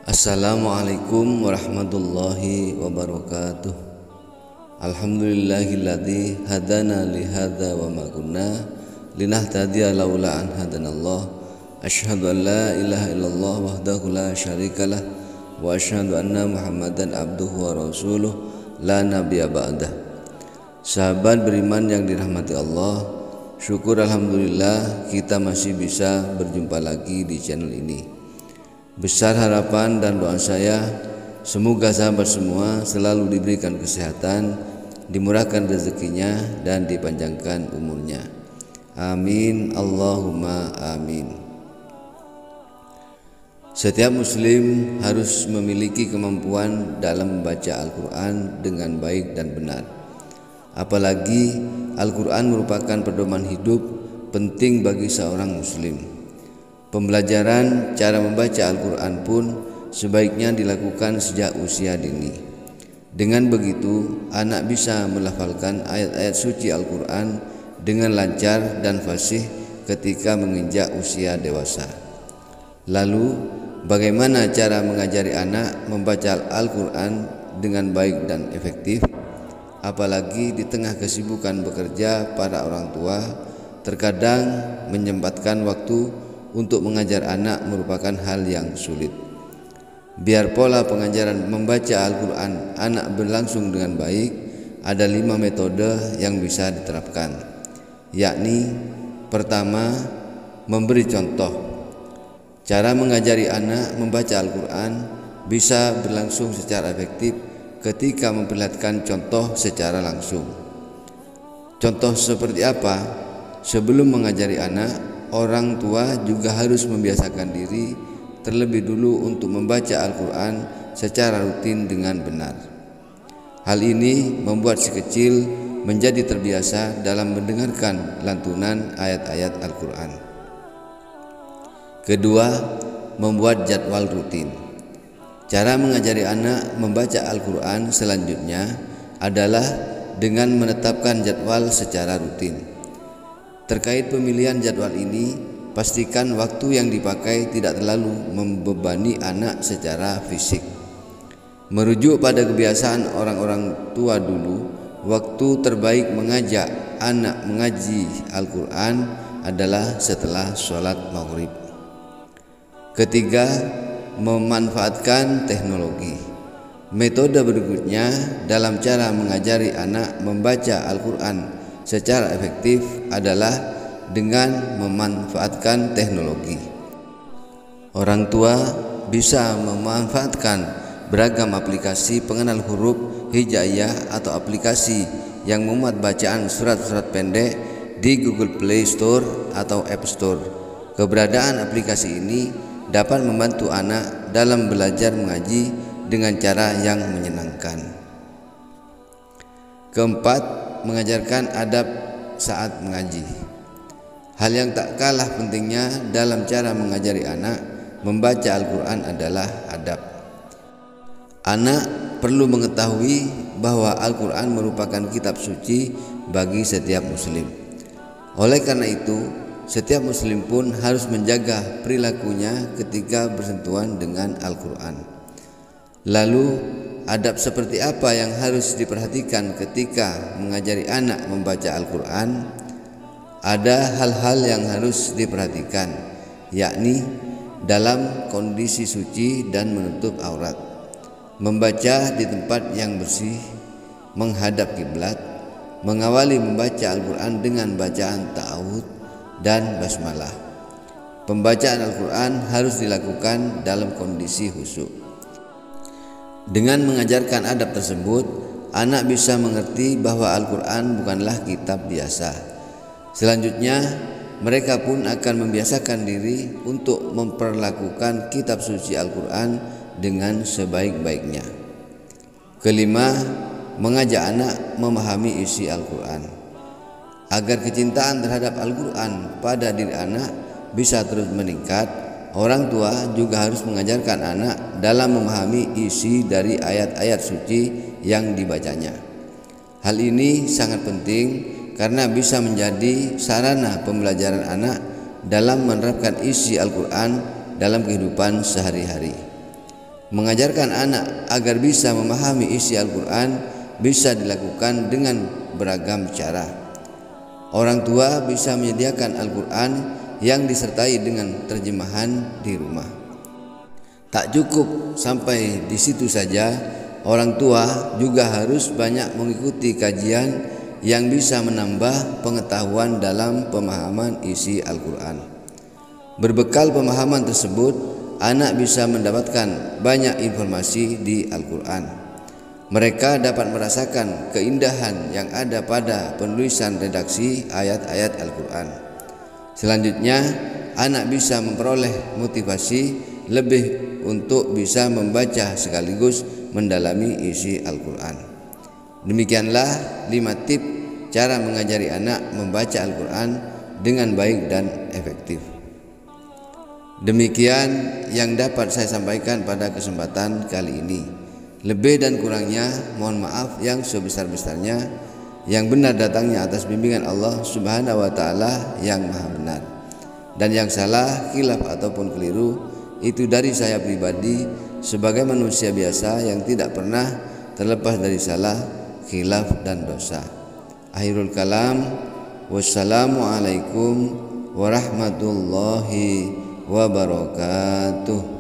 Assalamualaikum warahmatullahi wabarakatuh. Alhamdulillahilladzi hadana li hadza wa ma kunna linahtadiya laula an hadanallah. Asyhadu an la ilaha illallah wahdahu la syarikalah wa asyhadu anna Muhammadan abduhu wa rasuluh la nabiyya ba'dah. Sahabat beriman yang dirahmati Allah, syukur alhamdulillah kita masih bisa berjumpa lagi di channel ini. Besar harapan dan doa saya, semoga sahabat semua selalu diberikan kesehatan, dimurahkan rezekinya, dan dipanjangkan umurnya. Amin, Allahumma amin. Setiap muslim harus memiliki kemampuan dalam membaca Al-Quran dengan baik dan benar. Apalagi Al-Quran merupakan pedoman hidup penting bagi seorang muslim. Pembelajaran cara membaca Al-Quran pun sebaiknya dilakukan sejak usia dini. Dengan begitu, anak bisa melafalkan ayat-ayat suci Al-Quran dengan lancar dan fasih ketika menginjak usia dewasa. Lalu, bagaimana cara mengajari anak membaca Al-Quran dengan baik dan efektif? Apalagi di tengah kesibukan bekerja para orang tua, terkadang menyempatkan waktu untuk mengajar anak merupakan hal yang sulit. Biar pola pengajaran membaca Al-Quran anak berlangsung dengan baik, ada 5 metode yang bisa diterapkan, yakni pertama, memberi contoh. Cara mengajari anak membaca Al-Quran bisa berlangsung secara efektif ketika memperlihatkan contoh secara langsung. Contoh seperti apa? Sebelum mengajari anak, orang tua juga harus membiasakan diri terlebih dulu untuk membaca Al-Quran secara rutin dengan benar. Hal ini membuat si kecil menjadi terbiasa dalam mendengarkan lantunan ayat-ayat Al-Quran. Kedua, membuat jadwal rutin. Cara mengajari anak membaca Al-Quran selanjutnya adalah dengan menetapkan jadwal secara rutin. Terkait pemilihan jadwal ini, pastikan waktu yang dipakai tidak terlalu membebani anak secara fisik. Merujuk pada kebiasaan orang-orang tua dulu, waktu terbaik mengajak anak mengaji Al-Quran adalah setelah sholat maghrib. Ketiga, memanfaatkan teknologi. Metode berikutnya dalam cara mengajari anak membaca Al-Quran secara efektif adalah dengan memanfaatkan teknologi. Orang tua bisa memanfaatkan beragam aplikasi pengenal huruf hijaiyah atau aplikasi yang memuat bacaan surat-surat pendek di Google Play Store atau App Store. Keberadaan aplikasi ini dapat membantu anak dalam belajar mengaji dengan cara yang menyenangkan. Keempat, mengajarkan adab saat mengaji. Hal yang tak kalah pentingnya dalam cara mengajari anak membaca Al-Quran adalah adab. Anak perlu mengetahui bahwa Al-Quran merupakan kitab suci bagi setiap muslim. Oleh karena itu, setiap muslim pun harus menjaga perilakunya ketika bersentuhan dengan Al-Quran. Lalu, adab seperti apa yang harus diperhatikan ketika mengajari anak membaca Al-Quran? Ada hal-hal yang harus diperhatikan, yakni dalam kondisi suci dan menutup aurat, membaca di tempat yang bersih, menghadap kiblat, mengawali membaca Al-Quran dengan bacaan ta'awud dan basmalah. Pembacaan Al-Quran harus dilakukan dalam kondisi khusyuk. Dengan mengajarkan adab tersebut, anak bisa mengerti bahwa Al-Quran bukanlah kitab biasa. Selanjutnya, mereka pun akan membiasakan diri untuk memperlakukan kitab suci Al-Quran dengan sebaik-baiknya. Kelima, mengajak anak memahami isi Al-Quran. Agar kecintaan terhadap Al-Quran pada diri anak bisa terus meningkat, orang tua juga harus mengajarkan anak dalam memahami isi dari ayat-ayat suci yang dibacanya. Hal ini sangat penting karena bisa menjadi sarana pembelajaran anak dalam menerapkan isi Al-Quran dalam kehidupan sehari-hari. Mengajarkan anak agar bisa memahami isi Al-Quran bisa dilakukan dengan beragam cara. Orang tua bisa menyediakan Al-Quran yang disertai dengan terjemahan di rumah. Tak cukup sampai di situ saja, orang tua juga harus banyak mengikuti kajian yang bisa menambah pengetahuan dalam pemahaman isi Al-Quran. Berbekal pemahaman tersebut, anak bisa mendapatkan banyak informasi di Al-Quran. Mereka dapat merasakan keindahan yang ada pada penulisan redaksi ayat-ayat Al-Quran. Selanjutnya, anak bisa memperoleh motivasi lebih untuk bisa membaca sekaligus mendalami isi Al-Quran. Demikianlah 5 tips cara mengajari anak membaca Al-Quran dengan baik dan efektif. Demikian yang dapat saya sampaikan pada kesempatan kali ini. Lebih dan kurangnya mohon maaf yang sebesar-besarnya. Yang benar datangnya atas bimbingan Allah Subhanahu wa taala yang Maha benar. Dan yang salah, khilaf ataupun keliru itu dari saya pribadi sebagai manusia biasa yang tidak pernah terlepas dari salah, khilaf dan dosa. Akhirul kalam, wassalamualaikum warahmatullahi wabarakatuh.